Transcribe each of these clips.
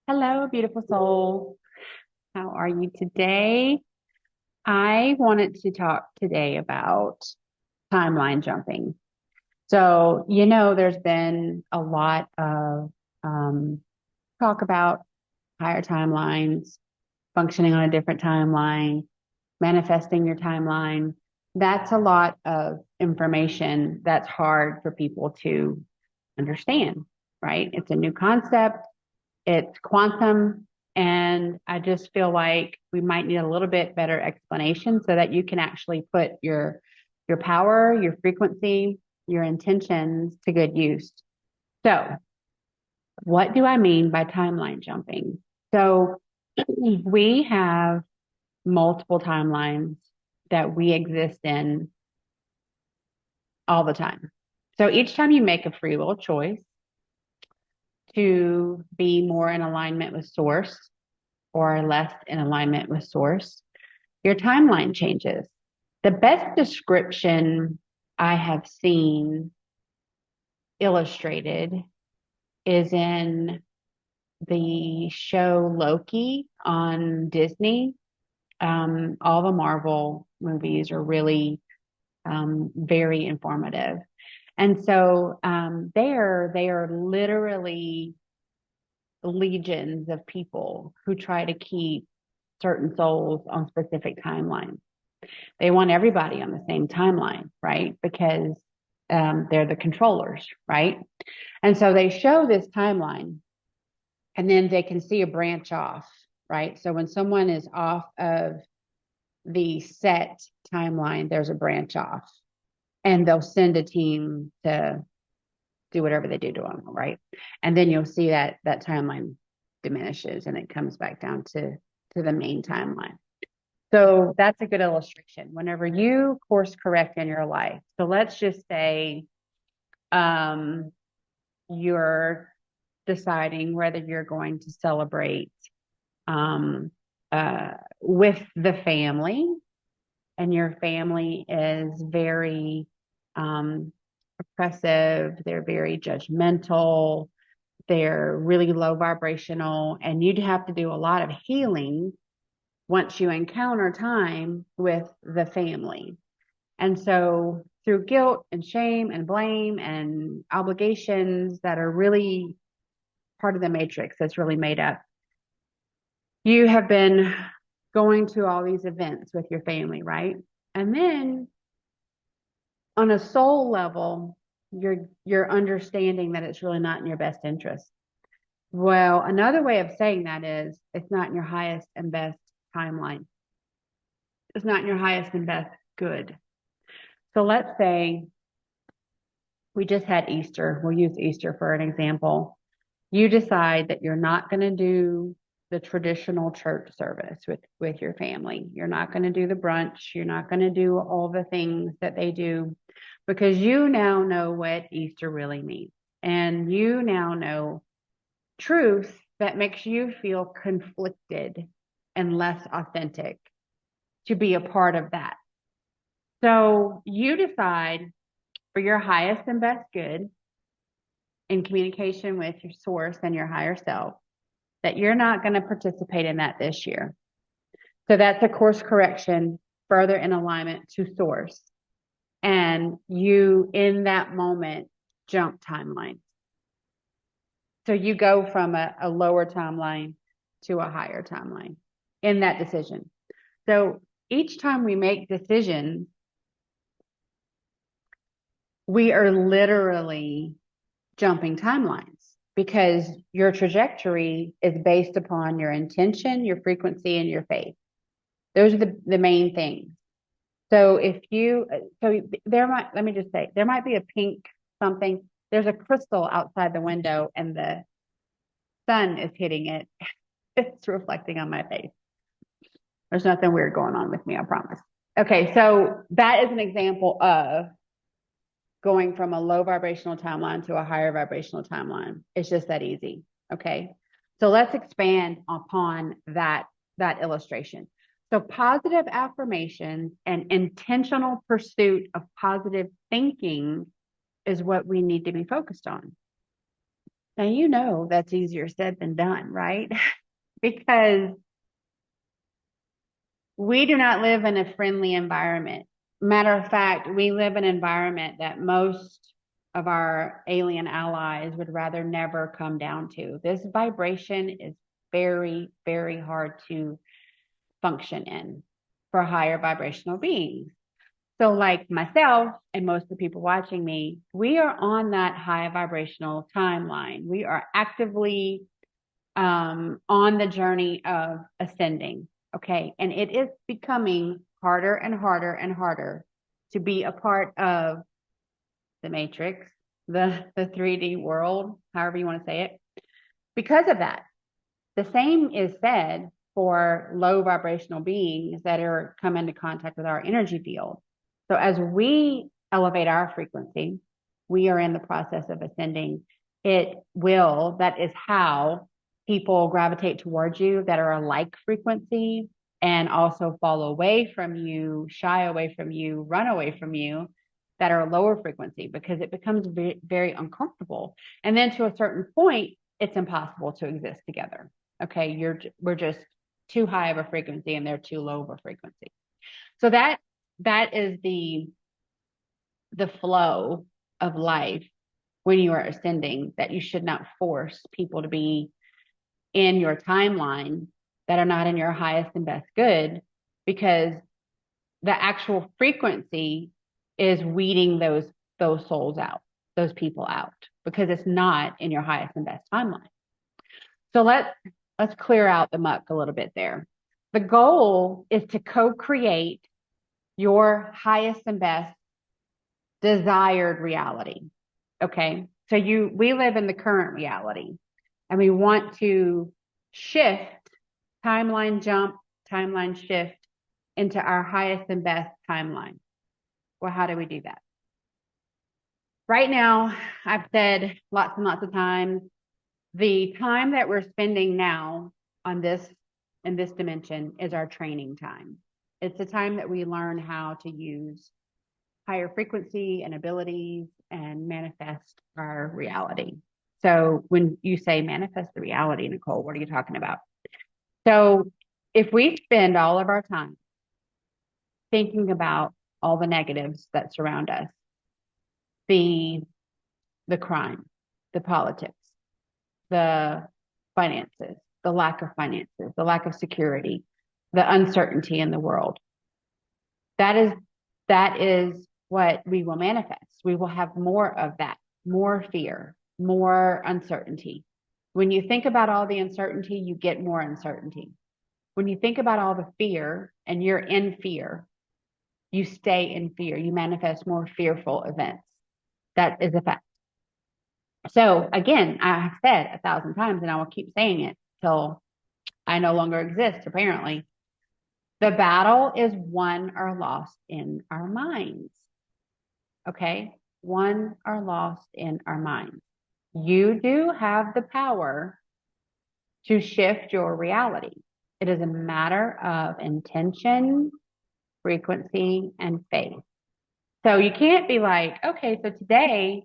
Hello, beautiful soul. How are you today? I wanted to talk today about timeline jumping. So, there's been a lot of um, talk about higher timelines, functioning on a different timeline, manifesting your timeline. That's a lot of information that's hard for people to understand, right? It's a new concept. It's quantum. And I just feel like we might need a little bit better explanation so that you can actually put your power, your frequency, your intentions to good use. So, what do I mean by timeline jumping? So, we have multiple timelines that we exist in all the time. So, each time you make a free will choice to be more in alignment with source, or less in alignment with source, your timeline changes. The best description I have seen illustrated is in the show Loki on Disney. All the Marvel movies are really very informative. And so there, they are literally legions of people who try to keep certain souls on specific timelines. They want everybody on the same timeline, right? Because they're the controllers, right? And so they show this timeline and then they can see a branch off, right? So when someone is off of the set timeline, there's a branch off and they'll send a team to do whatever they do to them, right? And then you'll see that timeline diminishes and it comes back down to the main timeline. So that's a good illustration. Whenever you course correct in your life, so let's just say you're deciding whether you're going to celebrate with the family, and your family is very oppressive, they're very judgmental, they're really low vibrational, and you'd have to do a lot of healing once you encounter time with the family. And so through guilt and shame and blame and obligations that are really part of the matrix that's really made up, you have been going to all these events with your family, right? And then on a soul level, you're understanding that it's really not in your best interest. Well, another way of saying that is it's not in your highest and best timeline. It's not in your highest and best good. So let's say we just had Easter. We'll use Easter for an example. You decide that you're not going to do the traditional church service with your family. You're not going to do the brunch. You're not going to do all the things that they do because you now know what Easter really means. And you now know truth that makes you feel conflicted and less authentic to be a part of that. So you decide for your highest and best good in communication with your source and your higher self that you're not going to participate in that this year. So that's a course correction further in alignment to source. And you, in that moment, jump timelines. So you go from a lower timeline to a higher timeline in that decision. So each time we make decisions, we are literally jumping timelines because your trajectory is based upon your intention, your frequency, and your faith. Those are the main things. So let me just say, there might be a pink something. There's a crystal outside the window and the sun is hitting it. It's reflecting on my face. There's nothing weird going on with me, I promise. Okay, so that is an example of going from a low vibrational timeline to a higher vibrational timeline. It's just that easy. Okay. So let's expand upon that illustration. So positive affirmations and intentional pursuit of positive thinking is what we need to be focused on. Now, you know, that's easier said than done, right? Because we do not live in a friendly environment. Matter of fact, we live in an environment that most of our alien allies would rather never come down to. This vibration is very, very hard to function in for higher vibrational beings. So like myself and most of the people watching me, we are on that high vibrational timeline. We are actively on the journey of ascending. Okay. And it is becoming harder and harder and harder to be a part of the matrix, the 3D world, however you want to say it, because of that. The same is said for low vibrational beings that are come into contact with our energy field. So as we elevate our frequency, we are in the process of ascending. That is how people gravitate towards you that are a like frequency and also fall away from you, shy away from you, run away from you that are lower frequency, because it becomes very, very uncomfortable. And then to a certain point, it's impossible to exist together. Okay, we're just too high of a frequency and they're too low of a frequency. So that is the flow of life when you are ascending, that you should not force people to be in your timeline that are not in your highest and best good, because the actual frequency is weeding those souls out, those people out, because it's not in your highest and best timeline. So let's clear out the muck a little bit there. The goal is to co-create your highest and best desired reality. Okay. So we live in the current reality and we want to shift, timeline jump, timeline shift into our highest and best timeline. Well, how do we do that? Right now, I've said lots and lots of times, the time that we're spending now on this, in this dimension, is our training time. It's the time that we learn how to use higher frequency and abilities and manifest our reality. So when you say manifest the reality, Nicole, what are you talking about? So if we spend all of our time thinking about all the negatives that surround us, the crime, the politics, the finances, the lack of finances, the lack of security, the uncertainty in the world, that is what we will manifest. We will have more of that, more fear, more uncertainty. When you think about all the uncertainty, you get more uncertainty. When you think about all the fear and you're in fear, you stay in fear. You manifest more fearful events. That is a fact. So again, I have said 1,000 times, and I will keep saying it till I no longer exist, apparently. The battle is won or lost in our minds. Okay? Won or lost in our minds. You do have the power to shift your reality. It is a matter of intention, frequency, and faith. So you can't be like, okay, so today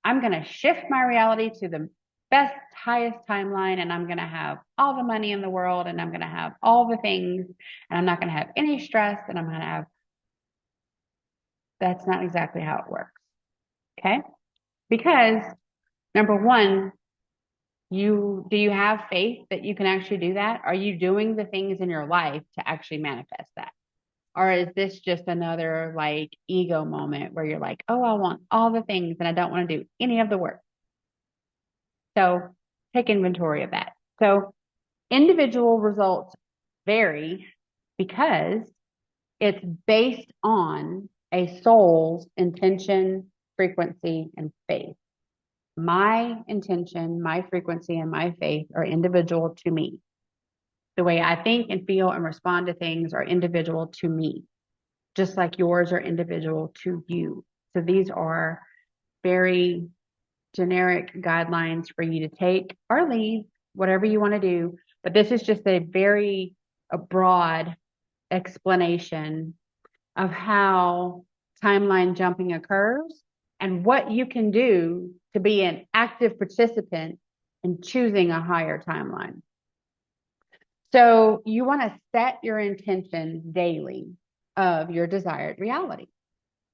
I'm going to shift my reality to the best, highest timeline, and I'm going to have all the money in the world, and I'm going to have all the things, and I'm not going to have any stress, and I'm going to have. That's not exactly how it works. Okay? Because number one, do you have faith that you can actually do that? Are you doing the things in your life to actually manifest that? Or is this just another like ego moment where you're like, oh, I want all the things and I don't want to do any of the work? So take inventory of that. So individual results vary because it's based on a soul's intention, frequency, and faith. My intention, my frequency, and my faith are individual to me. The way I think and feel and respond to things are individual to me, just like yours are individual to you. So these are very generic guidelines for you to take or leave, whatever you want to do. But this is just a broad explanation of how timeline jumping occurs and what you can do to be an active participant in choosing a higher timeline. So you want to set your intention daily of your desired reality.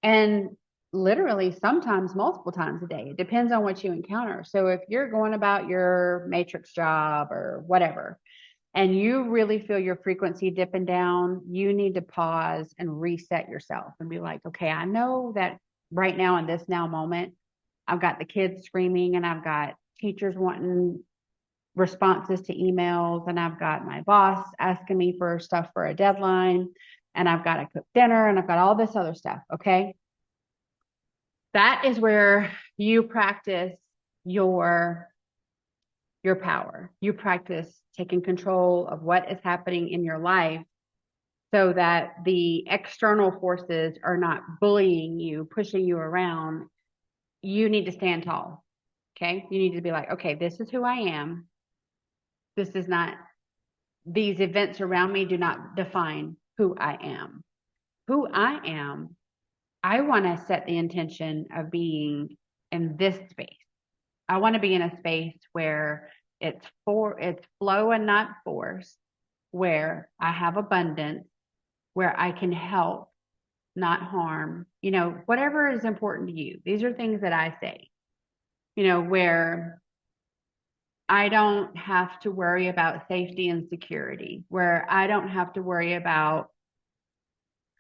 And literally sometimes multiple times a day. It depends on what you encounter. So if you're going about your matrix job or whatever, and you really feel your frequency dipping down, you need to pause and reset yourself and be like, okay, I know that right now in this now moment, I've got the kids screaming and I've got teachers wanting responses to emails and I've got my boss asking me for stuff for a deadline and I've got to cook dinner and I've got all this other stuff. Okay. That is where you practice your power. You practice taking control of what is happening in your life so that the external forces are not bullying you, pushing you around. You need to stand tall. Okay. You need to be like, okay, this is who I am. This is not, these events around me do not define who I am. Who I am, I want to set the intention of being in this space. I want to be in a space where it's flow and not force, where I have abundance, where I can help, not harm, whatever is important to you. These are things that I say, where I don't have to worry about safety and security, where I don't have to worry about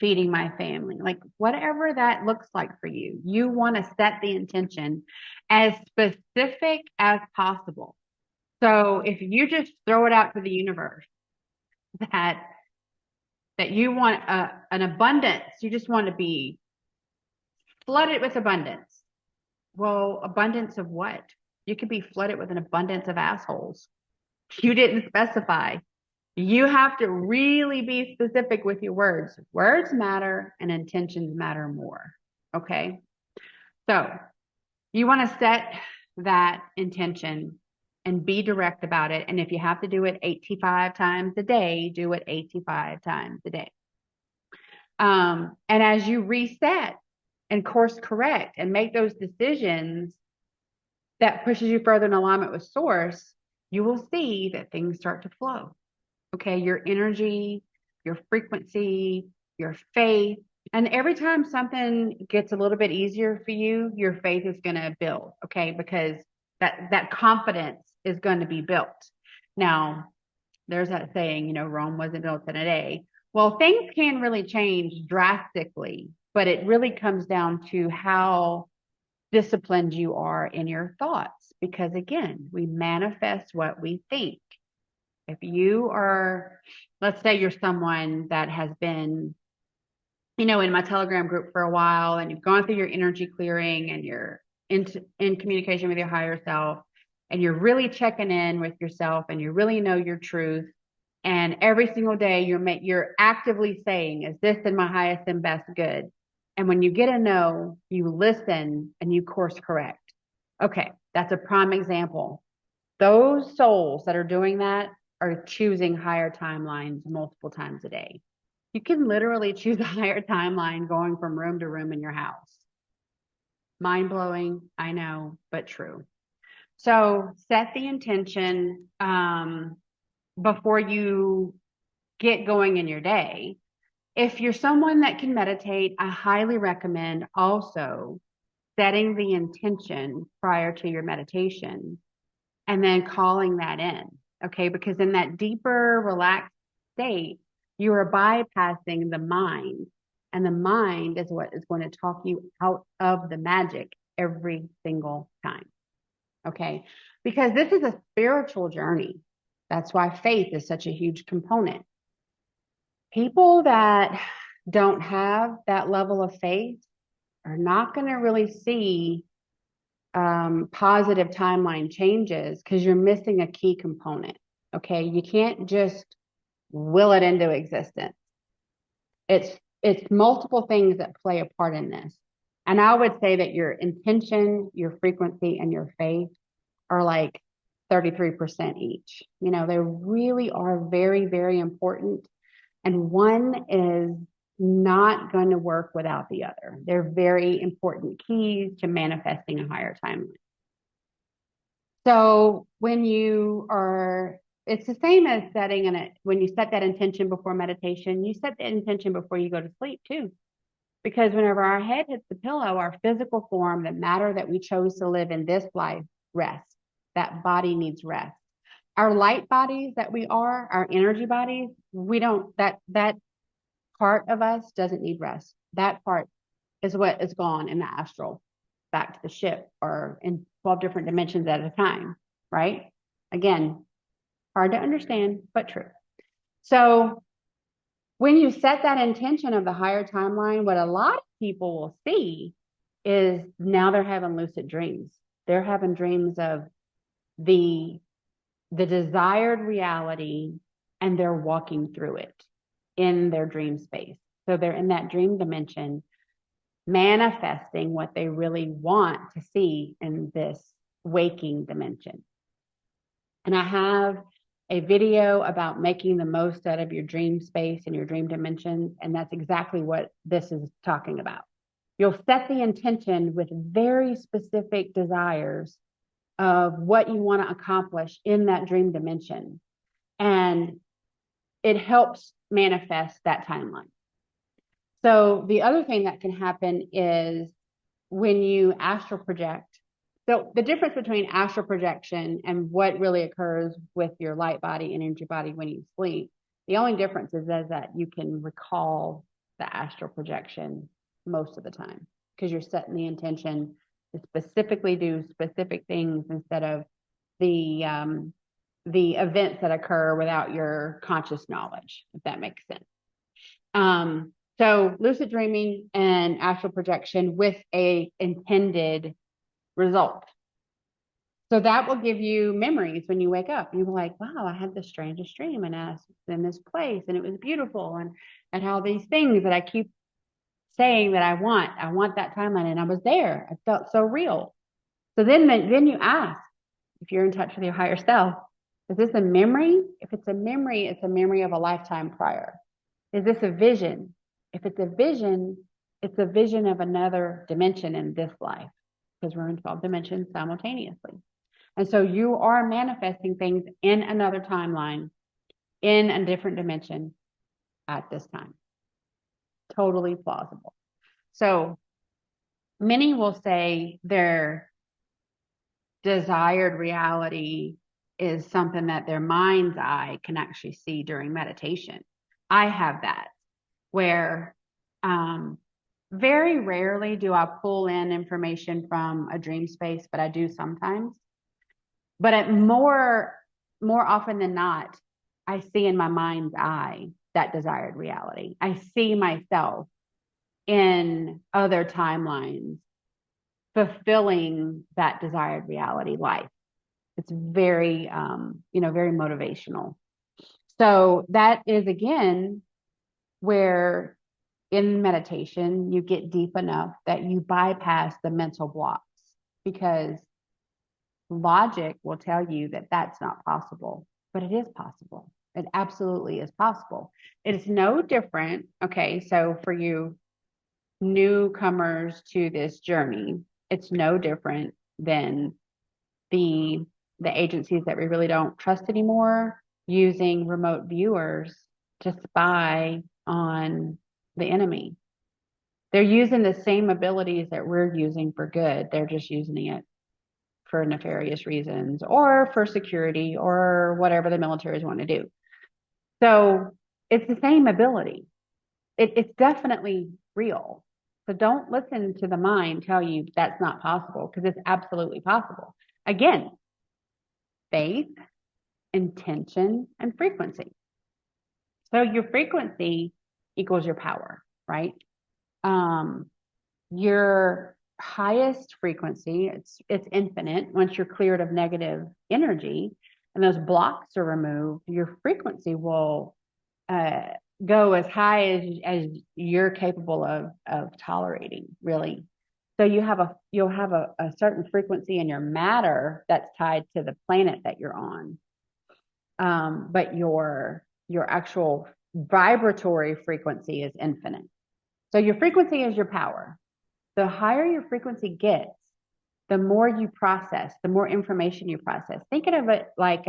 feeding my family, like whatever that looks like for you. You want to set the intention as specific as possible. So if you just throw it out to the universe that you want an abundance, you just want to be flooded with abundance. Well, abundance of what? You could be flooded with an abundance of assholes. You didn't specify. You have to really be specific with your words. Words matter and intentions matter more. Okay. So you want to set that intention and be direct about it. And if you have to do it 85 times a day, do it 85 times a day. And as you reset and course correct and make those decisions that pushes you further in alignment with source, you will see that things start to flow. Okay. Your energy, your frequency, your faith. And every time something gets a little bit easier for you, your faith is going to build. Okay. Because that confidence is going to be built. Now, there's that saying, Rome wasn't built in a day. Well, things can really change drastically, but it really comes down to how disciplined you are in your thoughts. Because again, we manifest what we think. If you are, let's say you're someone that has been, in my Telegram group for a while and you've gone through your energy clearing and you're in communication with your higher self and you're really checking in with yourself and you really know your truth. And every single day you're actively saying, is this in my highest and best good? And when you get a no, you listen and you course correct. Okay. That's a prime example. Those souls that are doing that are choosing higher timelines multiple times a day. You can literally choose a higher timeline going from room to room in your house. Mind blowing, I know, but true. So set the intention before you get going in your day. If you're someone that can meditate, I highly recommend also setting the intention prior to your meditation and then calling that in. Okay. Because in that deeper, relaxed state, you are bypassing the mind. And the mind is what is going to talk you out of the magic every single time. Okay. Because this is a spiritual journey. That's why faith is such a huge component. People that don't have that level of faith are not going to really see positive timeline changes because you're missing a key component. Okay. You can't just will it into existence. It's multiple things that play a part in this. And I would say that your intention, your frequency, and your faith are like 33% each. You know, they really are very, very important. And one is not going to work without the other. They're very important keys to manifesting a higher timeline. So when you are, it's the same as setting when you set that intention before meditation, you set the intention before you go to sleep too. Because whenever our head hits the pillow, our physical form, the matter that we chose to live in this life, rests. That body needs rest. Our light bodies that we are, our energy bodies, that part of us doesn't need rest. That part is what is gone in the astral, back to the ship, or in 12 different dimensions at a time, right? Again, hard to understand, but true. So when you set that intention of the higher timeline, what a lot of people will see is now they're having lucid dreams. They're having dreams of the desired reality, and they're walking through it in their dream space. So they're in that dream dimension, manifesting what they really want to see in this waking dimension. And I have a video about making the most out of your dream space and your dream dimensions, and that's exactly what this is talking about. You'll set the intention with very specific desires of what you want to accomplish in that dream dimension, and it helps manifest that timeline. So the other thing that can happen is when you astral project. So the difference between astral projection and what really occurs with your light body and energy body when you sleep, the only difference is that you can recall the astral projection most of the time because you're setting the intention to specifically do specific things instead of the events that occur without your conscious knowledge, if that makes sense. So lucid dreaming and astral projection with a intended result. So that will give you memories when you wake up. You'll be like, wow, I had the strangest dream and I was in this place and it was beautiful and how these things that I keep saying that I want that timeline, and I was there. I felt so real. So then you ask, if you're in touch with your higher self, is this a memory? If it's a memory, it's a memory of a lifetime prior. Is this a vision? If it's a vision, it's a vision of another dimension in this life, because we're in 12 dimensions simultaneously. And so you are manifesting things in another timeline, in a different dimension at this time. Totally plausible. So many will say their desired reality is something that their mind's eye can actually see during meditation. I have that, where very rarely do I pull in information from a dream space, but I do sometimes. But more often than not, I see in my mind's eye that desired reality. I see myself in other timelines fulfilling that desired reality life. It's very, very motivational. So that is, again, where in meditation, you get deep enough that you bypass the mental blocks, because logic will tell you that that's not possible, but it is possible. It absolutely is possible. It's no different. Okay, so for you newcomers to this journey, it's no different than the agencies that we really don't trust anymore using remote viewers to spy on the enemy. They're using the same abilities that we're using for good. They're just using it for nefarious reasons or for security or whatever the militaries want to do. So it's the same ability. It's definitely real. So don't listen to the mind tell you that's not possible, because it's absolutely possible. Again, faith, intention, and frequency. So your frequency equals your power, right? Your highest frequency, it's infinite. Once you're cleared of negative energy and those blocks are removed, your frequency will go as high as you're capable of tolerating, really. So you'll have a certain frequency in your matter that's tied to the planet that you're on. But your actual vibratory frequency is infinite. So your frequency is your power. The higher your frequency gets, the more you process, the more information you process. Think of it like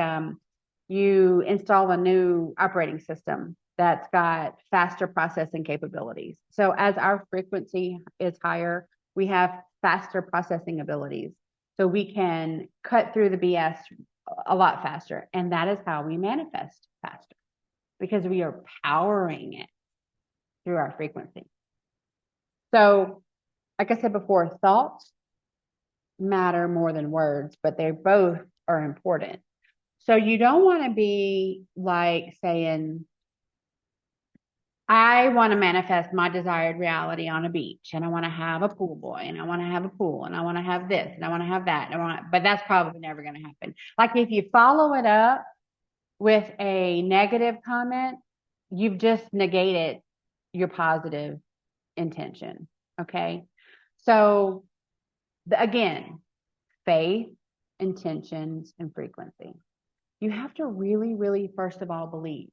you install a new operating system that's got faster processing capabilities. So as our frequency is higher, we have faster processing abilities. So we can cut through the BS a lot faster. And that is how we manifest faster, because we are powering it through our frequency. So, like I said before, thoughts matter more than words, but they both are important. So you don't want to be like saying, I want to manifest my desired reality on a beach, and I want to have a pool boy, and I want to have a pool, and I want to have this, and I want to have that, but that's probably never going to happen. Like if you follow it up with a negative comment, you've just negated your positive intention. Okay. So again, faith, intentions, and frequency. You have to really, really, first of all, believe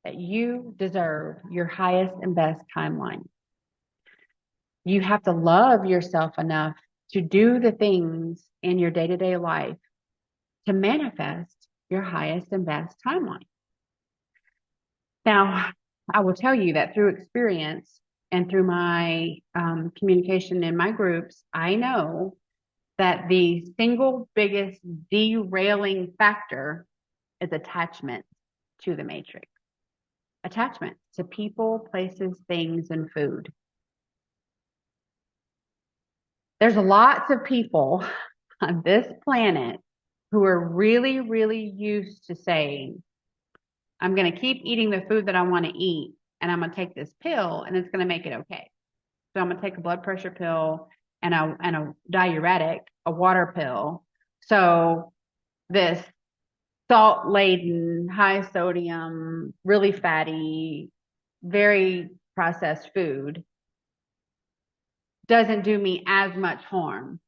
that you deserve your highest and best timeline. You have to love yourself enough to do the things in your day-to-day life to manifest your highest and best timeline. Now, I will tell you that through experience and through my communication in my groups, I know that the single biggest derailing factor is attachment to the matrix. Attachment to people, places, things, and food. There's lots of people on this planet who are really, really used to saying, I'm going to keep eating the food that I want to eat, and I'm going to take this pill, and it's going to make it okay. So I'm going to take a blood pressure pill and a diuretic, a water pill. So this salt-laden, high sodium, really fatty, very processed food doesn't do me as much harm.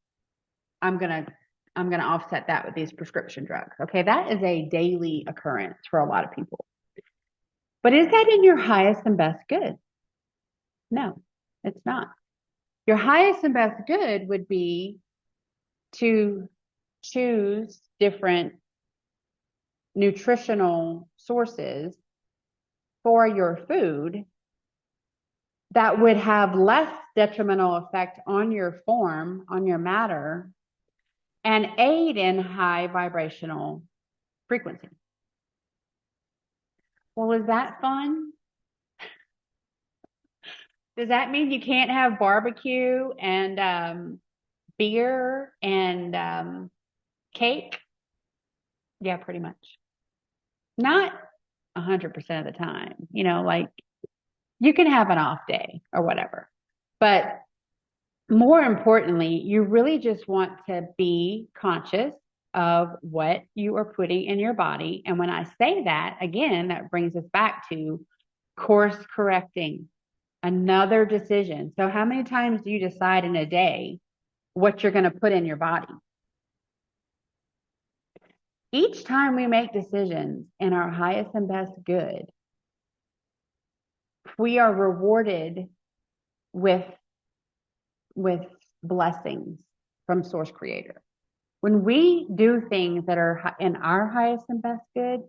I'm gonna offset that with these prescription drugs. Okay, that is a daily occurrence for a lot of people. But is that in your highest and best good? No, it's not. Your highest and best good would be to choose different nutritional sources for your food that would have less detrimental effect on your form, on your matter, and aid in high vibrational frequency. Well, is that fun? Does that mean you can't have barbecue and beer and cake? Yeah, pretty much. Not 100% of the time, like you can have an off day or whatever. But more importantly, you really just want to be conscious of what you are putting in your body. And when I say that, again, that brings us back to course correcting, another decision. So how many times do you decide in a day what you're going to put in your body? Each time we make decisions in our highest and best good, we are rewarded with blessings from Source Creator. When we do things that are in our highest and best good,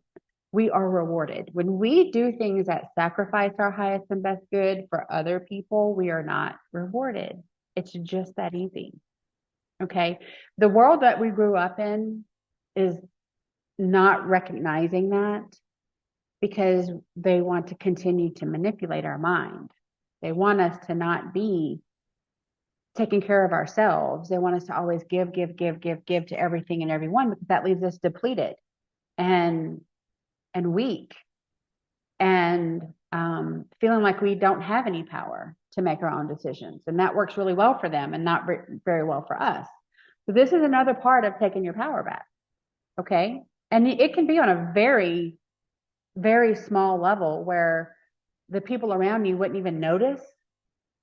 we are rewarded. When we do things that sacrifice our highest and best good for other people, we are not rewarded. It's just that easy. Okay. The world that we grew up in is not recognizing that because they want to continue to manipulate our mind. They want us to not be taking care of ourselves. They want us to always give to everything and everyone, because that leaves us depleted and weak and feeling like we don't have any power to make our own decisions. And that works really well for them and not very well for us. So this is another part of taking your power back. Okay. And it can be on a very, very small level where the people around you wouldn't even notice,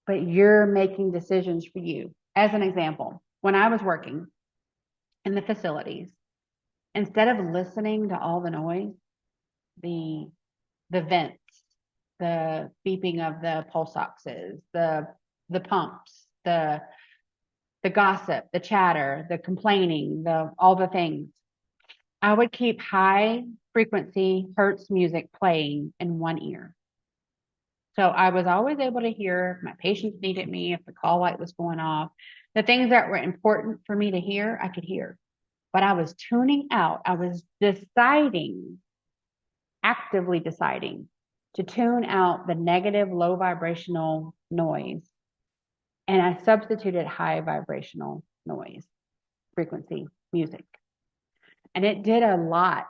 but you're making decisions for you. As an example, when I was working in the facilities, instead of listening to all the noise, the vents, the beeping of the pulse oxes, the pumps, the gossip, the chatter, the complaining, all the things, I would keep high frequency Hertz music playing in one ear. So I was always able to hear if my patients needed me, if the call light was going off, the things that were important for me to hear, I could hear. But I was tuning out. I was actively deciding to tune out the negative, low vibrational noise. And I substituted high vibrational noise, frequency music. And it did a lot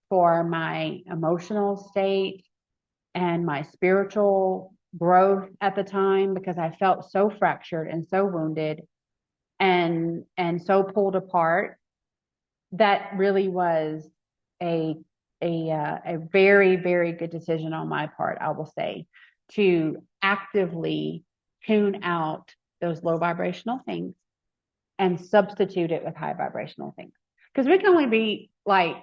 for my emotional state and my spiritual growth at the time, because I felt so fractured and so wounded and so pulled apart. That really was a very, very good decision on my part, I will say, to actively tune out those low vibrational things and substitute it with high vibrational things. Because we can only be like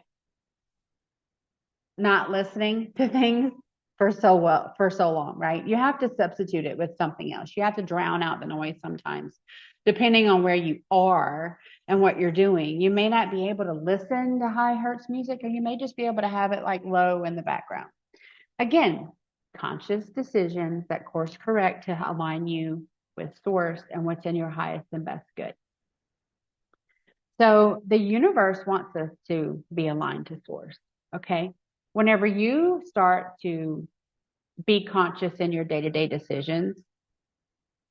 not listening to things for so long, right? You have to substitute it with something else. You have to drown out the noise sometimes, depending on where you are and what you're doing. You may not be able to listen to high hertz music, or you may just be able to have it like low in the background. Again, conscious decisions that course correct to align you with source and what's in your highest and best good. So the universe wants us to be aligned to source, okay? Whenever you start to be conscious in your day-to-day decisions,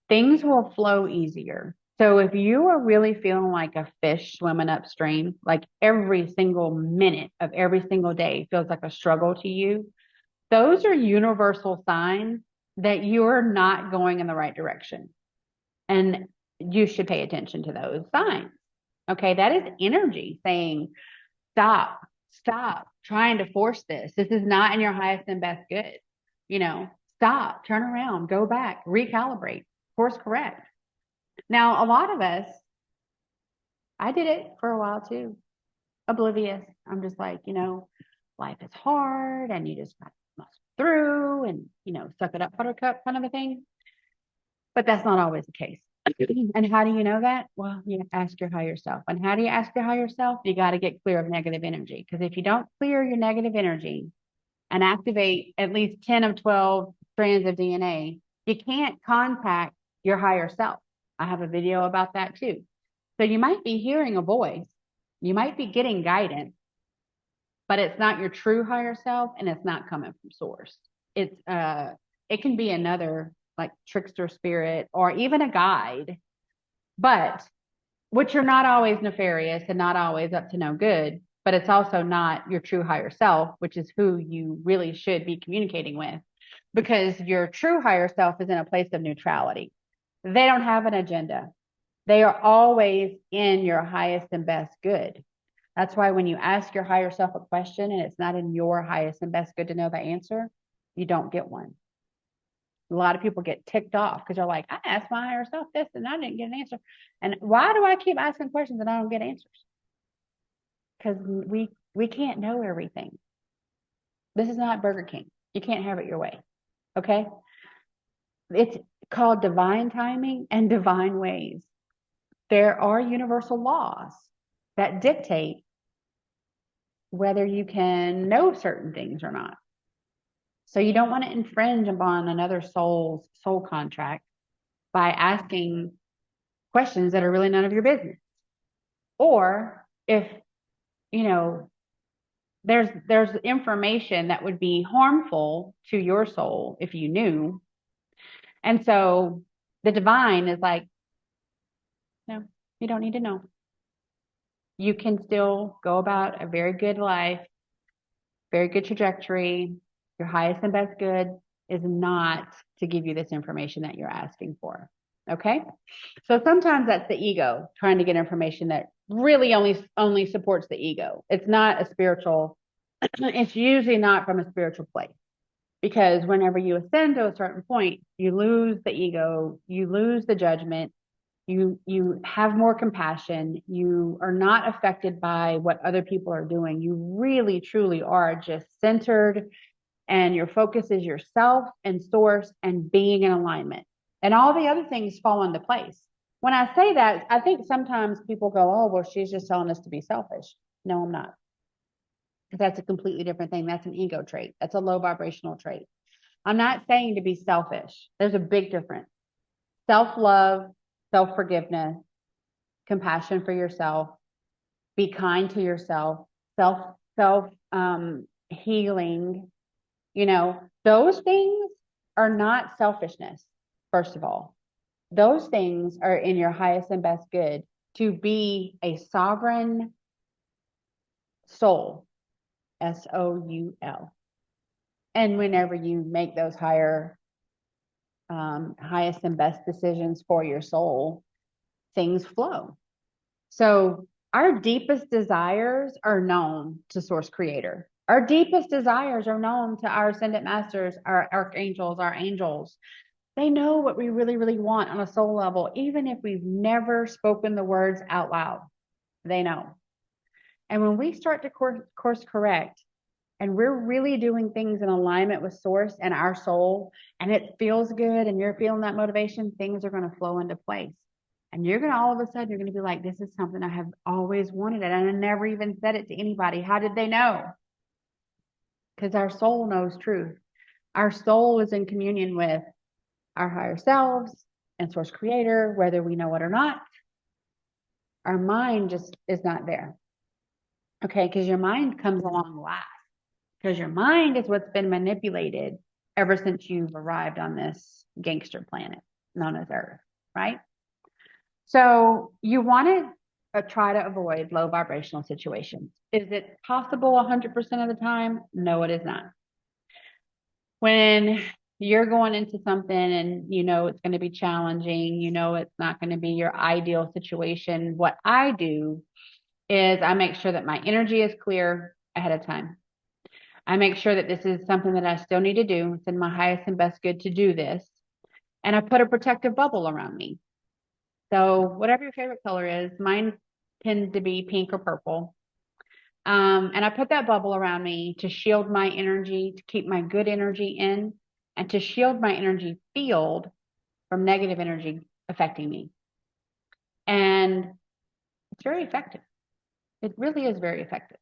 things will flow easier. So if you are really feeling like a fish swimming upstream, like every single minute of every single day feels like a struggle to you, those are universal signs that you're not going in the right direction. And you should pay attention to those signs. Okay, that is energy saying, stop trying to force this. This is not in your highest and best good. Stop, turn around, go back, recalibrate, course correct. Now, a lot of us, I did it for a while too, oblivious. I'm just like, life is hard and you just got to muscle through and, suck it up, buttercup kind of a thing. But that's not always the case. And how do you know that? Well, you ask your higher self. And how do you ask your higher self? You got to get clear of negative energy. Because if you don't clear your negative energy and activate at least 10 of 12 strands of DNA, you can't contact your higher self. I have a video about that too. So you might be hearing a voice. You might be getting guidance, but it's not your true higher self and it's not coming from source. It can be another like trickster spirit or even a guide, but which are not always nefarious and not always up to no good, but it's also not your true higher self, which is who you really should be communicating with, because your true higher self is in a place of neutrality. They don't have an agenda. They are always in your highest and best good. That's why when you ask your higher self a question and it's not in your highest and best good to know the answer, you don't get one. A lot of people get ticked off because they're like, I asked my higher self this and I didn't get an answer. And why do I keep asking questions and I don't get answers? Because we can't know everything. This is not Burger King. You can't have it your way. Okay? It's called divine timing and divine ways. There are universal laws that dictate whether you can know certain things or not. So you don't want to infringe upon another soul's soul contract by asking questions that are really none of your business. Or if, there's information that would be harmful to your soul if you knew. And so the divine is like, no, you don't need to know. You can still go about a very good life, very good trajectory. Your highest and best good is not to give you this information that you're asking for. Okay? So sometimes that's the ego trying to get information that really only supports the ego. It's not a spiritual, it's usually not from a spiritual place. Because whenever you ascend to a certain point, you lose the ego, you lose the judgment, you have more compassion, you are not affected by what other people are doing. You really truly are just centered, and your focus is yourself and source and being in alignment. And all the other things fall into place. When I say that, I think sometimes people go, oh, well, she's just telling us to be selfish. No, I'm not. Because that's a completely different thing. That's an ego trait. That's a low vibrational trait. I'm not saying to be selfish. There's a big difference. Self-love, self-forgiveness, compassion for yourself, be kind to yourself, self healing, those things are not selfishness. First of all, those things are in your highest and best good to be a sovereign soul, SOUL. And whenever you make those highest and best decisions for your soul, things flow. So our deepest desires are known to Source Creator. Our deepest desires are known to our ascendant masters, our archangels, our angels. They know what we really, really want on a soul level, even if we've never spoken the words out loud. They know. And when we start to course correct, and we're really doing things in alignment with Source and our soul, and it feels good, and you're feeling that motivation, things are going to flow into place. And you're going to, all of a sudden, you're going to be like, this is something I have always wanted. And I never even said it to anybody. How did they know? Because our soul knows truth. Our soul is in communion with our higher selves and Source Creator, whether we know it or not. Our mind just is not there. Okay, because your mind comes along last. Because your mind is what's been manipulated ever since you've arrived on this gangster planet known as Earth, right? So you want to try to avoid low vibrational situations. Is it possible 100% of the time? No, it is not. When you're going into something and it's going to be challenging, it's not going to be your ideal situation, what I do is I make sure that my energy is clear ahead of time. I make sure that this is something that I still need to do. It's in my highest and best good to do this. And I put a protective bubble around me. So whatever your favorite color is, mine tends to be pink or purple. And I put that bubble around me to shield my energy, to keep my good energy in, and to shield my energy field from negative energy affecting me. And it's very effective. It really is very effective.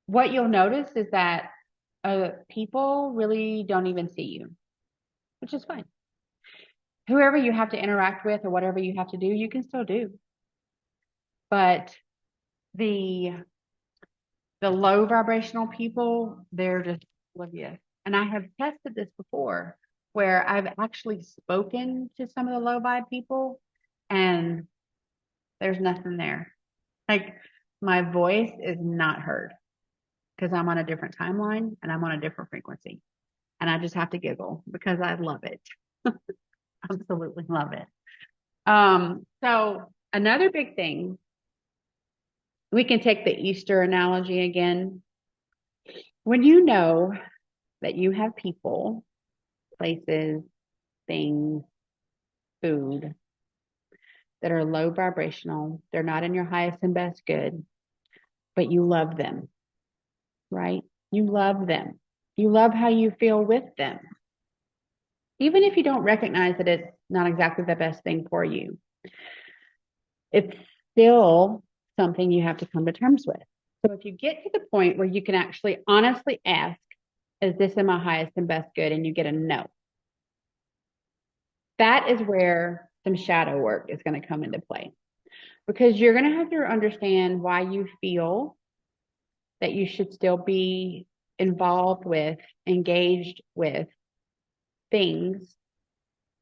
What you'll notice is that people really don't even see you, which is fine. Whoever you have to interact with or whatever you have to do, you can still do. But the low vibrational people, they're just oblivious. And I have tested this before where I've actually spoken to some of the low vibe people and there's nothing there. Like my voice is not heard because I'm on a different timeline and I'm on a different frequency. And I just have to giggle because I love it. Absolutely love it. So another big thing, we can take the Easter analogy again. When you know that you have people, places, things, food that are low vibrational, they're not in your highest and best good, but you love them, right? You love them. You love how you feel with them. Even if you don't recognize that it's not exactly the best thing for you, it's still something you have to come to terms with. So if you get to the point where you can actually honestly ask, is this in my highest and best good? And you get a no. That is where some shadow work is going to come into play. Because you're going to have to understand why you feel that you should still be involved with, engaged with things,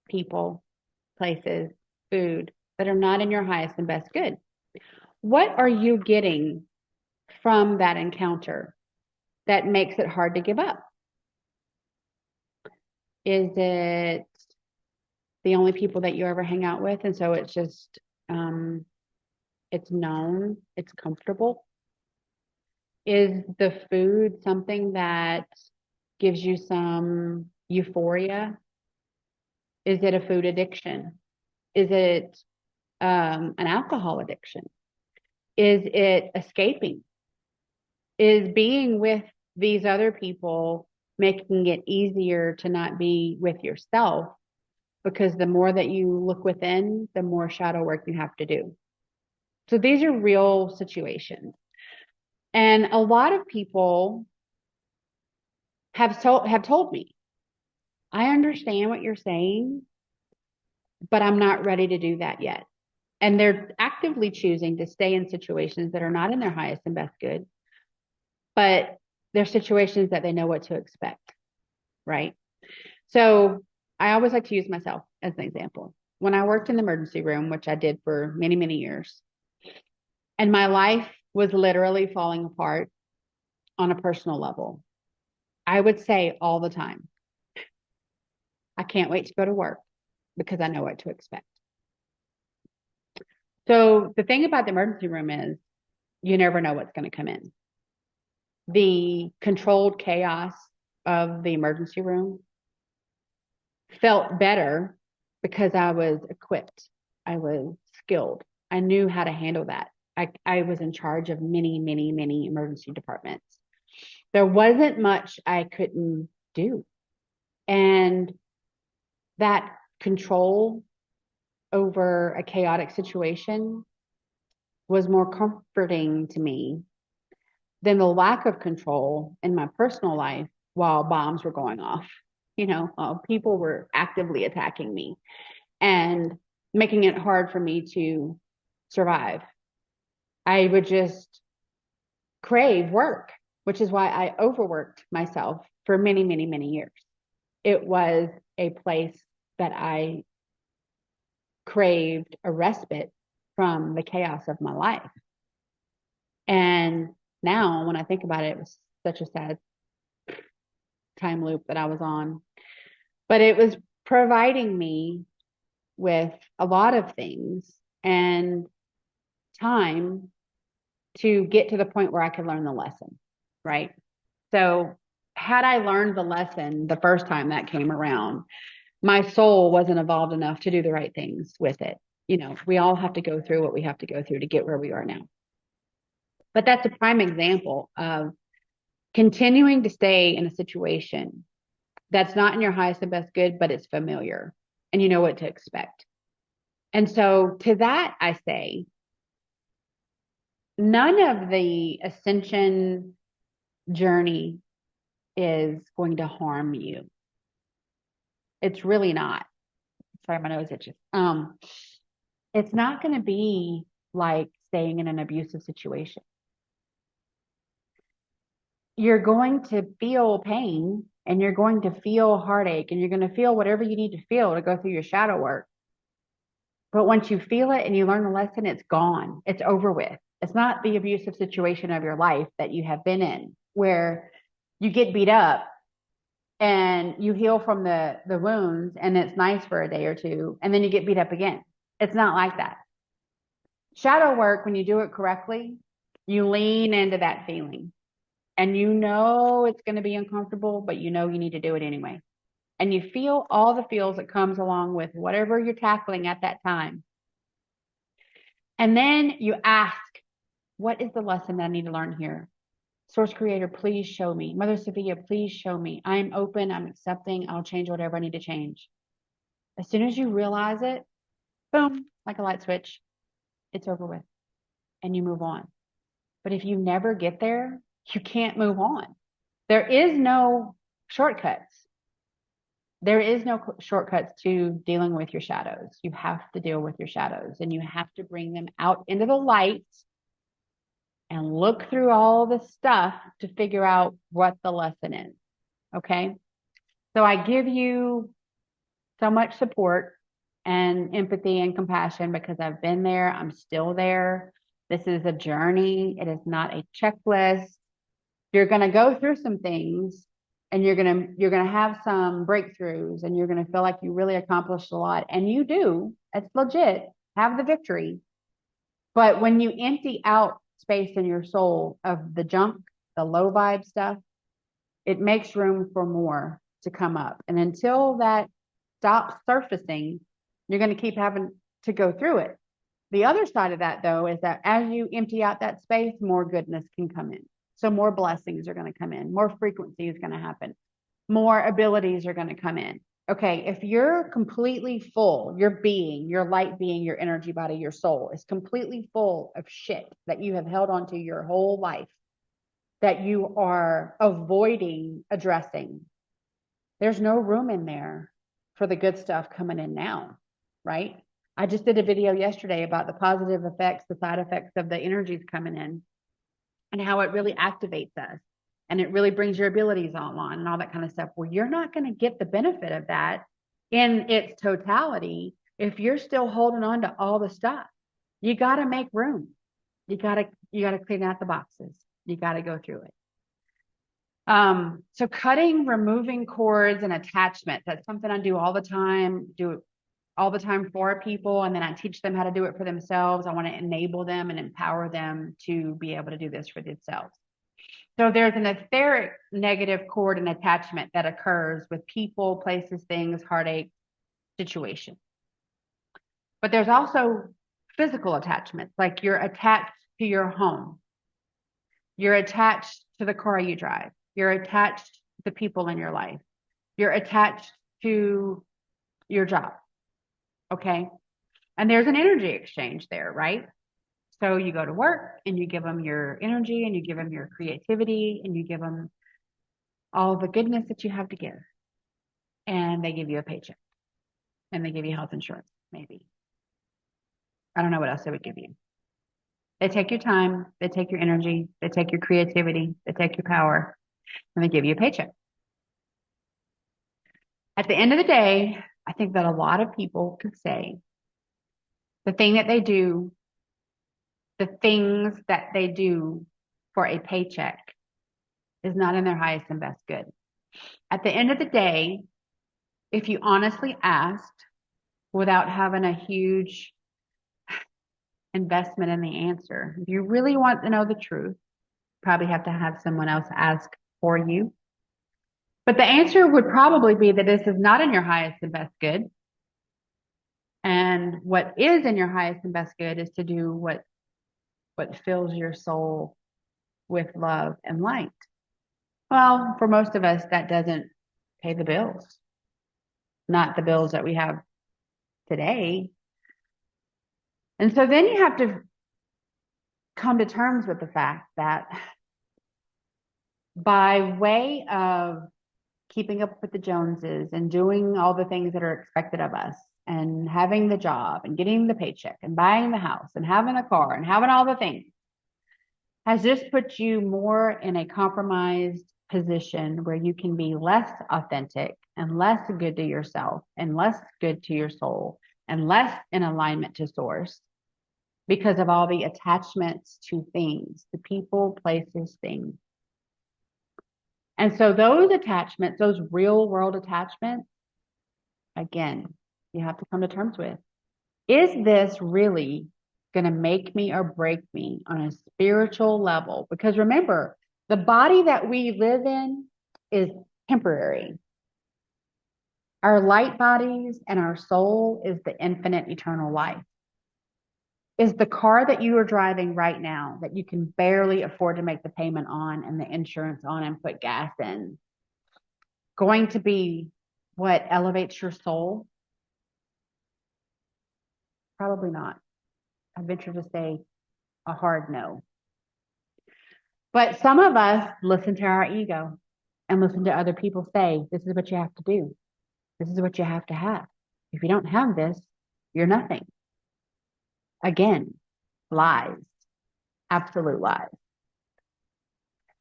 people, places, food that are not in your highest and best good. What are you getting from that encounter that makes it hard to give up? Is it the only people that you ever hang out with? And so it's just, it's known, it's comfortable. Is the food something that gives you some euphoria? Is it a food addiction? Is it an alcohol addiction? Is it escaping? Is being with these other people making it easier to not be with yourself? Because the more that you look within, the more shadow work you have to do. So these are real situations. And a lot of people have told me, I understand what you're saying, but I'm not ready to do that yet. And they're actively choosing to stay in situations that are not in their highest and best good, but they're situations that they know what to expect, right? So I always like to use myself as an example. When I worked in the emergency room, which I did for many, many years, and my life was literally falling apart on a personal level, I would say all the time, I can't wait to go to work because I know what to expect. So the thing about the emergency room is you never know what's going to come in. The controlled chaos of the emergency room felt better because I was equipped. I was skilled. I knew how to handle that. I was in charge of many, many, many emergency departments. There wasn't much I couldn't do. And that control over a chaotic situation was more comforting to me than the lack of control in my personal life while bombs were going off. People were actively attacking me and making it hard for me to survive. I would just crave work, which is why I overworked myself for many, many, many years. It was a place that I craved a respite from the chaos of my life. And now when I think about it, it was such a sad time loop that I was on. But it was providing me with a lot of things and time to get to the point where I could learn the lesson, right? So had I learned the lesson the first time that came around, my soul wasn't evolved enough to do the right things with it. We all have to go through what we have to go through to get where we are now. But that's a prime example of continuing to stay in a situation that's not in your highest and best good, but it's familiar and you know what to expect. And so to that, I say, none of the ascension journey is going to harm you. It's really not. Sorry, my nose itches. It's not going to be like staying in an abusive situation. You're going to feel pain and you're going to feel heartache and you're going to feel whatever you need to feel to go through your shadow work. But once you feel it and you learn the lesson, it's gone. It's over with. It's not the abusive situation of your life that you have been in where you get beat up and you heal from the wounds and it's nice for a day or two and then you get beat up again. It's not like that. Shadow work, when you do it correctly, you lean into that feeling and you know it's going to be uncomfortable, but you know you need to do it anyway. And you feel all the feels that comes along with whatever you're tackling at that time. And then you ask, what is the lesson that I need to learn here? Source creator, please show me. Mother Sophia, please show me. I'm open. I'm accepting. I'll change whatever I need to change. As soon as you realize it, boom, like a light switch, it's over with and you move on. But if you never get there, you can't move on. There is no shortcuts. There is no shortcuts to dealing with your shadows. You have to deal with your shadows and you have to bring them out into the light and look through all the stuff to figure out what the lesson is. Okay. So I give you so much support and empathy and compassion because I've been there. I'm still there. This is a journey. It is not a checklist. You're going to go through some things and you're going to have some breakthroughs and you're going to feel like you really accomplished a lot. And you do. It's legit. Have the victory. But when you empty out space in your soul of the junk, the low vibe stuff, it makes room for more to come up. And until that stops surfacing, you're going to keep having to go through it. The other side of that, though, is that as you empty out that space, more goodness can come in. So more blessings are going to come in, more frequency is going to happen, more abilities are going to come in. Okay, if you're completely full, your being, your light being, your energy body, your soul is completely full of shit that you have held onto your whole life, that you are avoiding addressing, there's no room in there for the good stuff coming in now, right? I just did a video yesterday about the positive effects, the side effects of the energies coming in and how it really activates us and it really brings your abilities online and all that kind of stuff. Well, you're not going to get the benefit of that in its totality if you're still holding on to all the stuff. You got to make room. You got to clean out the boxes. You got to go through it. So cutting, removing cords and attachment, that's something I do all the time, for people. And then I teach them how to do it for themselves. I want to enable them and empower them to be able to do this for themselves. So there's an etheric negative cord and attachment that occurs with people, places, things, heartache, situations. But there's also physical attachments, like you're attached to your home. You're attached to the car you drive. You're attached to the people in your life. You're attached to your job. Okay. And there's an energy exchange there, right? So you go to work and you give them your energy and you give them your creativity and you give them all the goodness that you have to give. And they give you a paycheck and they give you health insurance, maybe. I don't know what else they would give you. They take your time, they take your energy, they take your creativity, they take your power, and they give you a paycheck. At the end of the day, I think that a lot of people could say the things that they do for a paycheck is not in their highest and best good. At the end of the day, if you honestly asked without having a huge investment in the answer, if you really want to know the truth, probably have to have someone else ask for you. But the answer would probably be that this is not in your highest and best good. And what is in your highest and best good is to do what fills your soul with love and light. Well, for most of us, that doesn't pay the bills. Not the bills that we have today. And so then you have to come to terms with the fact that by way of keeping up with the Joneses and doing all the things that are expected of us and having the job and getting the paycheck and buying the house and having a car and having all the things, has this put you more in a compromised position where you can be less authentic and less good to yourself and less good to your soul and less in alignment to source because of all the attachments to things, to people, places, things. And so those attachments, those real world attachments, again, you have to come to terms with. Is this really going to make me or break me on a spiritual level? Because remember, the body that we live in is temporary. Our light bodies and our soul is the infinite eternal life. Is the car that you are driving right now that you can barely afford to make the payment on and the insurance on and put gas in going to be what elevates your soul? Probably not. I venture to say a hard no. But some of us listen to our ego and listen to other people say, this is what you have to do. This is what you have to have. If you don't have this, you're nothing. Again, lies. Absolute lies.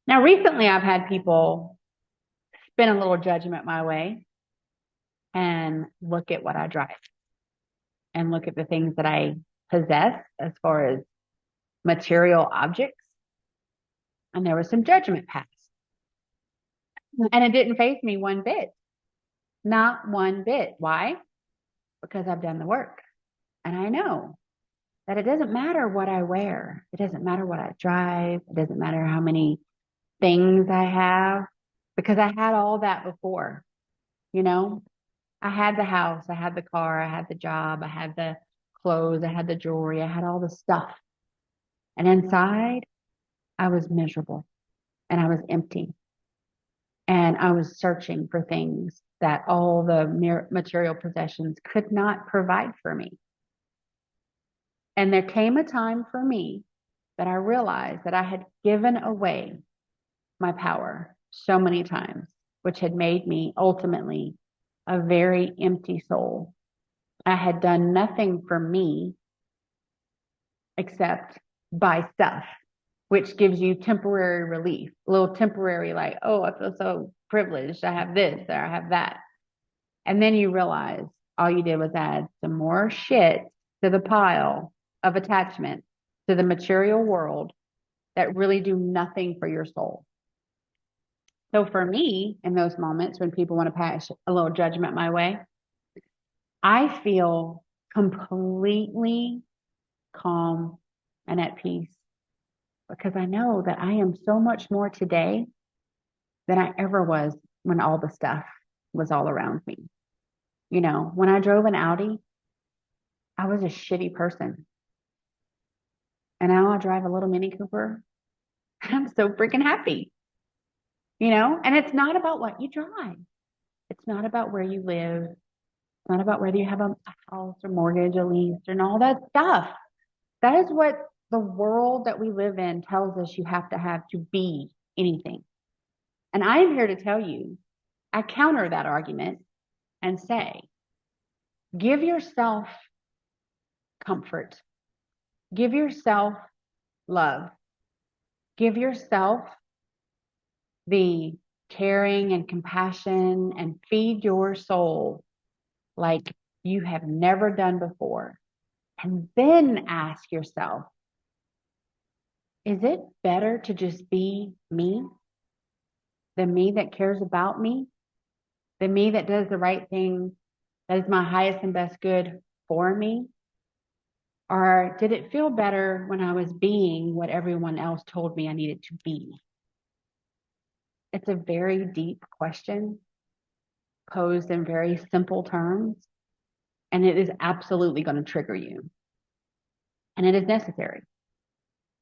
Now, recently I've had people spin a little judgment my way and look at what I drive and look at the things that I possess as far as material objects. And there was some judgment passed. And it didn't faze me one bit. Not one bit. Why? Because I've done the work. And I know that it doesn't matter what I wear. It doesn't matter what I drive. It doesn't matter how many things I have. because I had all that before, you know, I had the house, I had the car, I had the job, I had the clothes, I had the jewelry, I had all the stuff. And inside, I was miserable and I was empty. And I was searching for things that all the material possessions could not provide for me. And there came a time for me that I realized that I had given away my power so many times, which had made me ultimately a very empty soul. I had done nothing for me except buy stuff, which gives you temporary relief, a little temporary, like, oh, I feel so privileged. I have this or I have that. And then you realize all you did was add some more shit to the pile of attachment to the material world that really do nothing for your soul. So for me, in those moments when people want to pass a little judgment my way, I feel completely calm and at peace because I know that I am so much more today than I ever was when all the stuff was all around me. You know, when I drove an Audi, I was a shitty person. And now I drive a little Mini Cooper. I'm so freaking happy, you know? And it's not about what you drive. It's not about where you live. It's not about whether you have a house or mortgage or lease and all that stuff. That is what the world that we live in tells us you have to be anything. And I am here to tell you, I counter that argument and say, give yourself comfort. Give yourself love. Give yourself the caring and compassion and feed your soul like you have never done before. And then ask yourself, is it better to just be me? The me that cares about me? The me that does the right thing, that is my highest and best good for me? Or did it feel better when I was being what everyone else told me I needed to be? It's a very deep question posed in very simple terms, and it is absolutely going to trigger you. And it is necessary.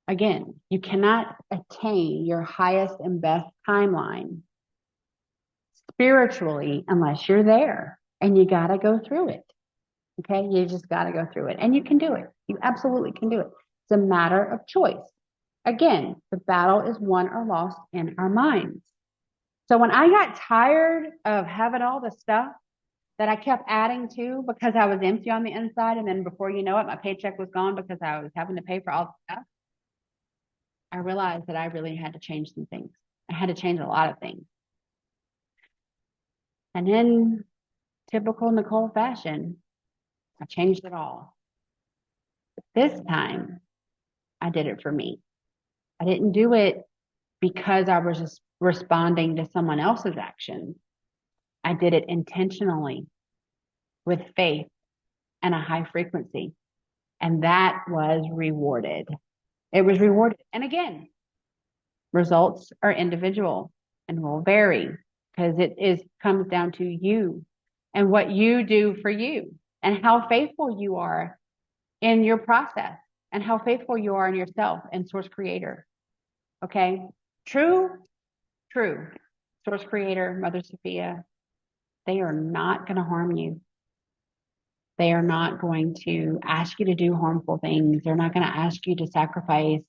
Again, you cannot attain your highest and best timeline spiritually unless you're there, and you got to go through it. Okay, you just got to go through it, and you can do it. You absolutely can do it. It's a matter of choice. Again, the battle is won or lost in our minds. So when I got tired of having all the stuff that I kept adding to because I was empty on the inside, and then before you know it, my paycheck was gone because I was having to pay for all the stuff, I realized that I really had to change some things. I had to change a lot of things. And in typical Nicole fashion, I changed it all. But this time, I did it for me. I didn't do it because I was just responding to someone else's actions. I did it intentionally with faith and a high frequency. And that was rewarded. It was rewarded. And again, results are individual and will vary because comes down to you and what you do for you and how faithful you are in your process and how faithful you are in yourself and source creator. Okay. True. Source creator, mothersophia, they are not going to harm you. They are not going to ask you to do harmful things. They're not going to ask you to sacrifice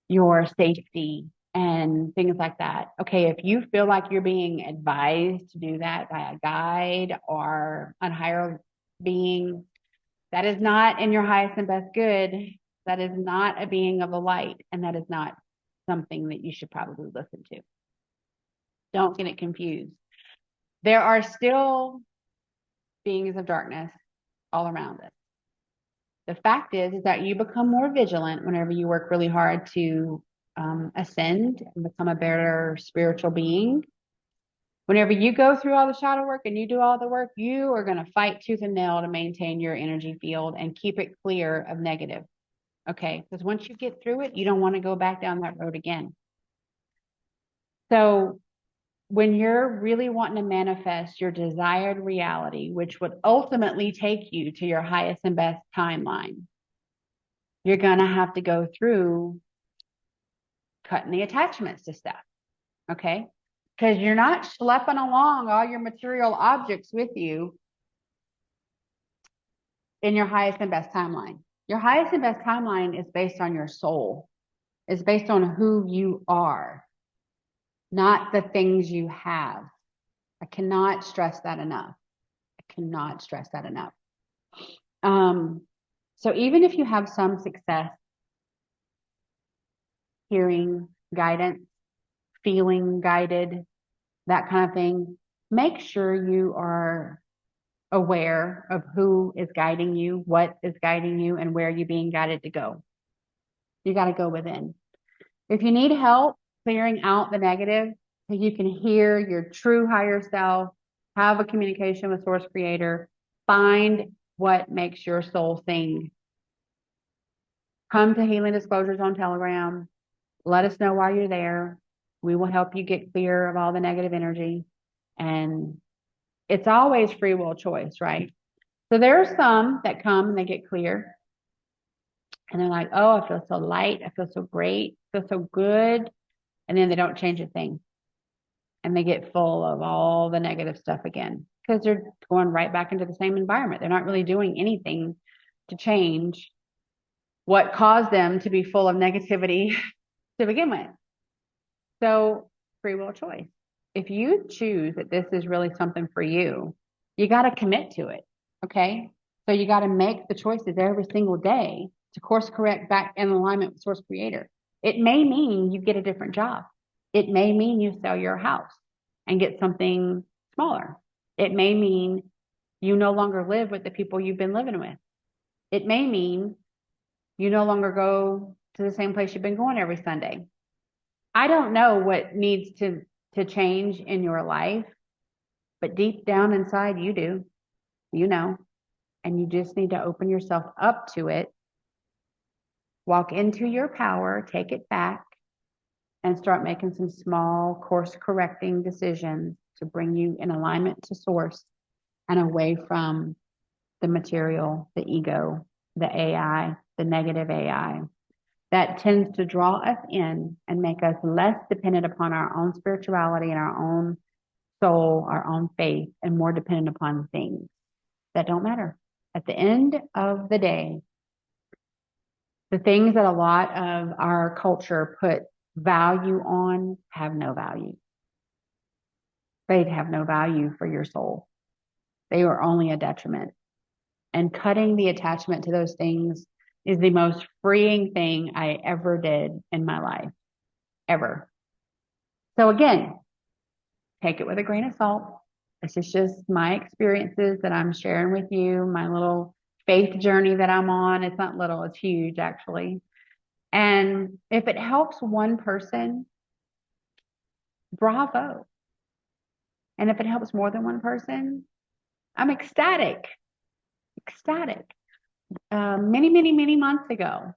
your safety and things like that. Okay, if you feel like you're being advised to do that by a guide or a higher being, that is not in your highest and best good. That is not a being of the light, and that is not something that you should probably listen to. Don't get it confused. There are still beings of darkness all around us. The fact is that you become more vigilant whenever you work really hard to ascend and become a better spiritual being. Whenever you go through all the shadow work and you do all the work, you are going to fight tooth and nail to maintain your energy field and keep it clear of negative. Okay, because once you get through it, you don't want to go back down that road again. So when you're really wanting to manifest your desired reality, which would ultimately take you to your highest and best timeline, you're going to have to go through cutting the attachments to stuff. Okay. Because you're not schlepping along all your material objects with you in your highest and best timeline. Your highest and best timeline is based on your soul. It's based on who you are, not the things you have. I cannot stress that enough. I cannot stress that enough. So even if you have some success hearing guidance, feeling guided, that kind of thing, make sure you are aware of who is guiding you, what is guiding you, and where you're being guided to go. You got to go within. If you need help clearing out the negative, so you can hear your true higher self, have a communication with Source Creator, find what makes your soul sing. Come to Healing Disclosures on Telegram. Let us know why you're there. We will help you get clear of all the negative energy. And it's always free will choice, right? So there are some that come and they get clear. And they're like, oh, I feel so light. I feel so great. I feel so good. And then they don't change a thing. And they get full of all the negative stuff again because they're going right back into the same environment. They're not really doing anything to change what caused them to be full of negativity to begin with. So free will choice. If you choose that this is really something for you, you got to commit to it. Okay. So you got to make the choices every single day to course correct back in alignment with Source Creator. It may mean you get a different job. It may mean you sell your house and get something smaller. It may mean you no longer live with the people you've been living with. It may mean you no longer go to the same place you've been going every Sunday. I don't know what needs to change in your life, but deep down inside you do, you know, and you just need to open yourself up to it, walk into your power, take it back, and start making some small course correcting decisions to bring you in alignment to Source and away from the material, the ego, the AI, the negative AI that tends to draw us in and make us less dependent upon our own spirituality and our own soul, our own faith, and more dependent upon things that don't matter. At the end of the day, the things that a lot of our culture put value on have no value. They have no value for your soul. They are only a detriment. And cutting the attachment to those things is the most freeing thing I ever did in my life, ever. So again, take it with a grain of salt. This is just my experiences that I'm sharing with you, my little faith journey that I'm on. It's not little, it's huge actually. And if it helps one person, bravo. And if it helps more than one person, I'm ecstatic. Many months ago,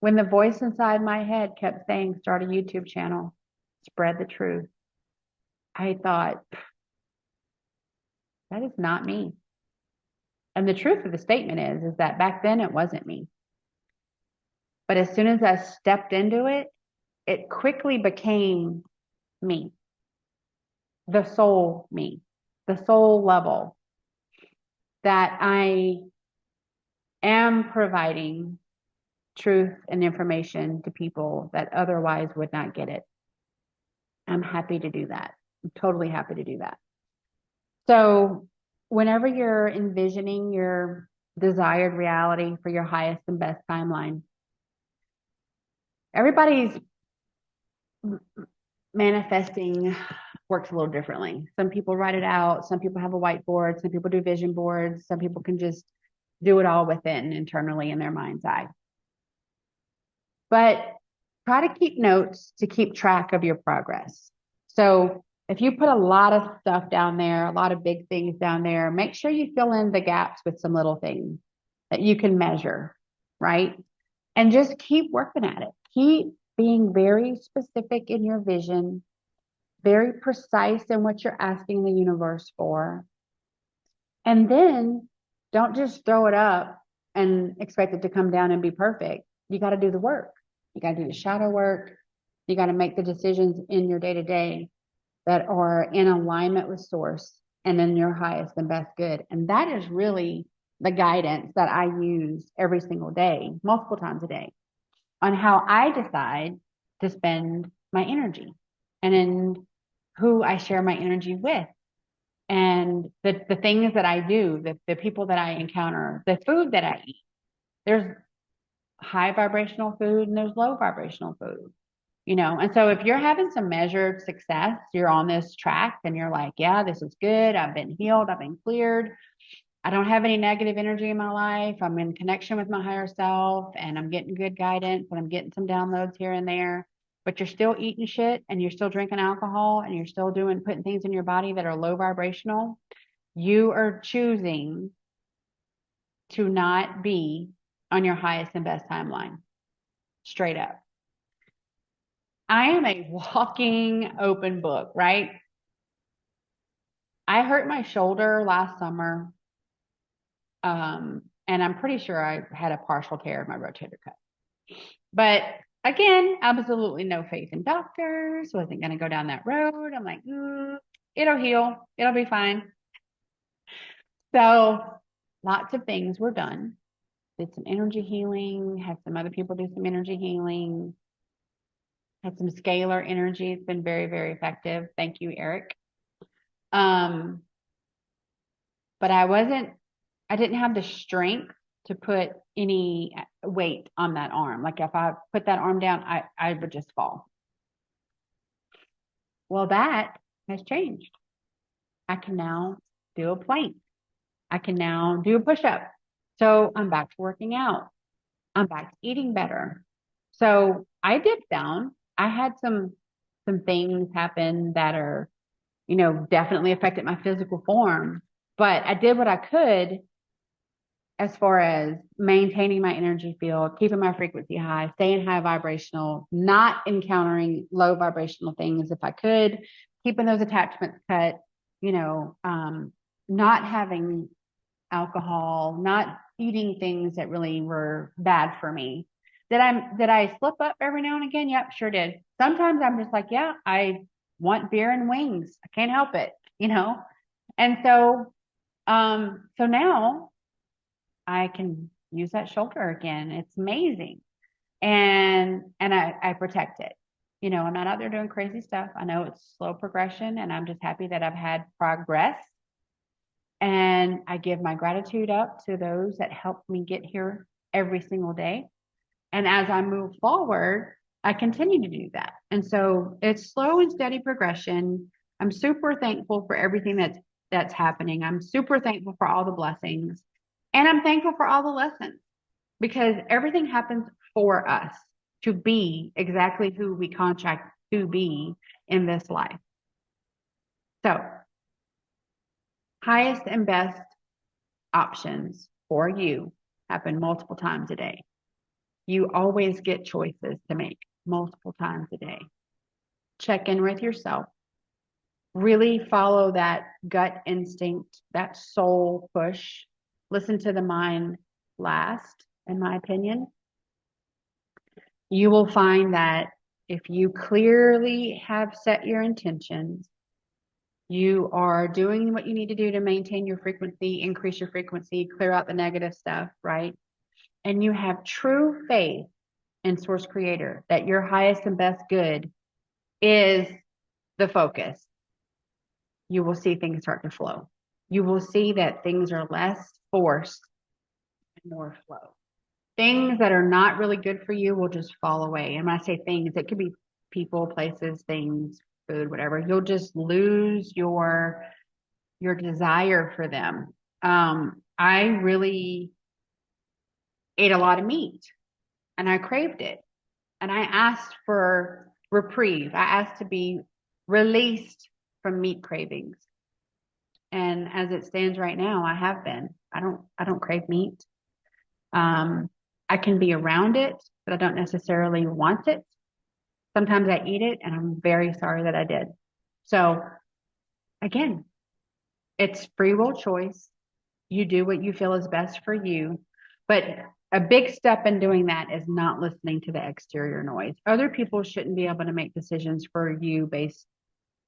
when the voice inside my head kept saying, start a YouTube channel, spread the truth, I thought, that is not me. And the truth of the statement is that back then it wasn't me. But as soon as I stepped into it, it quickly became me, the soul me, the soul level that I am providing truth and information to people that otherwise would not get it. I'm happy to do that. I'm totally happy to do that. So whenever you're envisioning your desired reality for your highest and best timeline, everybody's manifesting works a little differently. Some people write it out. Some people have a whiteboard. Some people do vision boards. Some people can just do it all within internally in their mind's eye. But try to keep notes to keep track of your progress. So if you put a lot of stuff down there, a lot of big things down there, make sure you fill in the gaps with some little things that you can measure, right? And just keep working at it. Keep being very specific in your vision, very precise in what you're asking the universe for. And then don't just throw it up and expect it to come down and be perfect. You got to do the work. You got to do the shadow work. You got to make the decisions in your day to day that are in alignment with source and in your highest and best good. And that is really the guidance that I use every single day, multiple times a day, on how I decide to spend my energy and in who I share my energy with. And the things that I do, the people that I encounter, the food that I eat. There's high vibrational food and there's low vibrational food, And so if you're having some measured success, you're on this track and you're like, yeah, this is good. I've been healed. I've been cleared. I don't have any negative energy in my life. I'm in connection with my higher self and I'm getting good guidance and I'm getting some downloads here and there, but you're still eating shit and you're still drinking alcohol and you're still putting things in your body that are low vibrational. You are choosing to not be on your highest and best timeline. Straight up. I am a walking open book, right? I hurt my shoulder last summer. And I'm pretty sure I had a partial tear of my rotator cuff. But again, absolutely no faith in doctors. Wasn't going to go down that road. I'm like, it'll heal. It'll be fine. So lots of things were done. Did some energy healing, had some other people do some energy healing, had some scalar energy. It's been very, very effective. Thank you, Eric. But I didn't have the strength to put any weight on that arm. Like if I put that arm down, I would just fall. Well, that has changed. I can now do a plank. I can now do a push-up. So I'm back to working out. I'm back to eating better. So I dipped down. I had some things happen that are, definitely affected my physical form, but I did what I could as far as maintaining my energy field, keeping my frequency high, staying high vibrational, not encountering low vibrational things if I could, keeping those attachments cut, not having alcohol, not eating things that really were bad for me. Did I slip up every now and again? Yep, sure did. Sometimes I'm just like, yeah, I want beer and wings. I can't help it, And so, so now I can use that shoulder again. It's amazing. And I protect it. I'm not out there doing crazy stuff. I know it's slow progression and I'm just happy that I've had progress. And I give my gratitude up to those that helped me get here every single day. And as I move forward, I continue to do that. And so it's slow and steady progression. I'm super thankful for everything that's happening. I'm super thankful for all the blessings. And I'm thankful for all the lessons because everything happens for us to be exactly who we contract to be in this life. So, highest and best options for you happen multiple times a day. You always get choices to make multiple times a day. Check in with yourself. Really follow that gut instinct, that soul push. Listen to the mind last, in my opinion. You will find that if you clearly have set your intentions, you are doing what you need to do to maintain your frequency, increase your frequency, clear out the negative stuff, right? And you have true faith in Source Creator that your highest and best good is the focus. You will see things start to flow. You will see that things are less forced and more flow. Things that are not really good for you will just fall away. And when I say things, it could be people, places, things, food, whatever. You'll just lose your desire for them. I really ate a lot of meat and I craved it. And I asked for reprieve. I asked to be released from meat cravings. And as it stands right now, I have been. I don't crave meat. I can be around it, but I don't necessarily want it. Sometimes I eat it and I'm very sorry that I did. So again, it's free will choice. You do what you feel is best for you. But a big step in doing that is not listening to the exterior noise. Other people shouldn't be able to make decisions for you based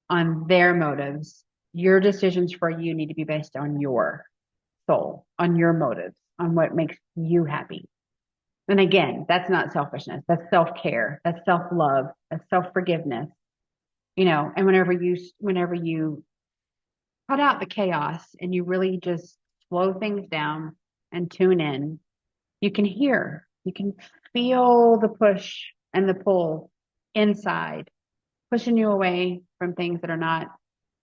on their motives. Your decisions for you need to be based on your soul, on your motives, on what makes you happy. And again, that's not selfishness. That's self-care. That's self-love. That's self-forgiveness. And whenever you cut out the chaos and you really just slow things down and tune in, you can hear, you can feel the push and the pull inside, pushing you away from things that are not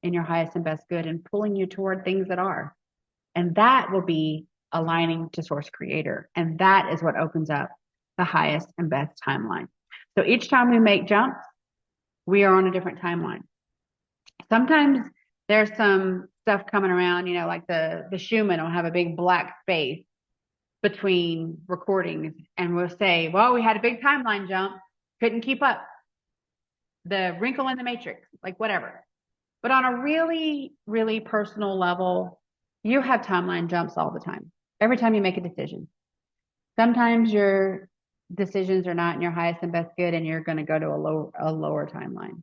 in your highest and best good and pulling you toward things that are. And that will be aligning to source creator. And that is what opens up the highest and best timeline. So each time we make jumps, we are on a different timeline. Sometimes there's some stuff coming around, like the Schumann will have a big black space between recordings and we'll say, well, we had a big timeline jump, couldn't keep up. The wrinkle in the matrix, like whatever. But on a really, really personal level, you have timeline jumps all the time. Every time you make a decision. Sometimes your decisions are not in your highest and best good and you're going to go to a lower timeline.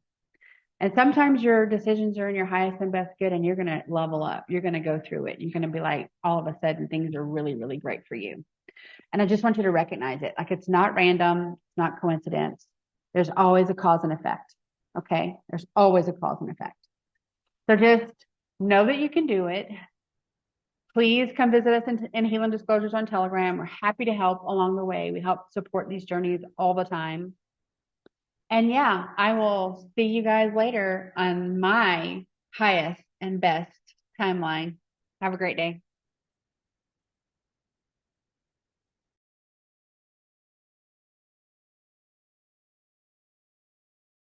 And sometimes your decisions are in your highest and best good and you're going to level up. You're going to go through it. You're going to be like, all of a sudden, things are really, really great for you. And I just want you to recognize it. Like it's not random. It's not coincidence. There's always a cause and effect. Okay. There's always a cause and effect. So just know that you can do it. Please come visit us in Healing Disclosures on Telegram. We're happy to help along the way. We help support these journeys all the time. And yeah, I will see you guys later on my highest and best timeline. Have a great day.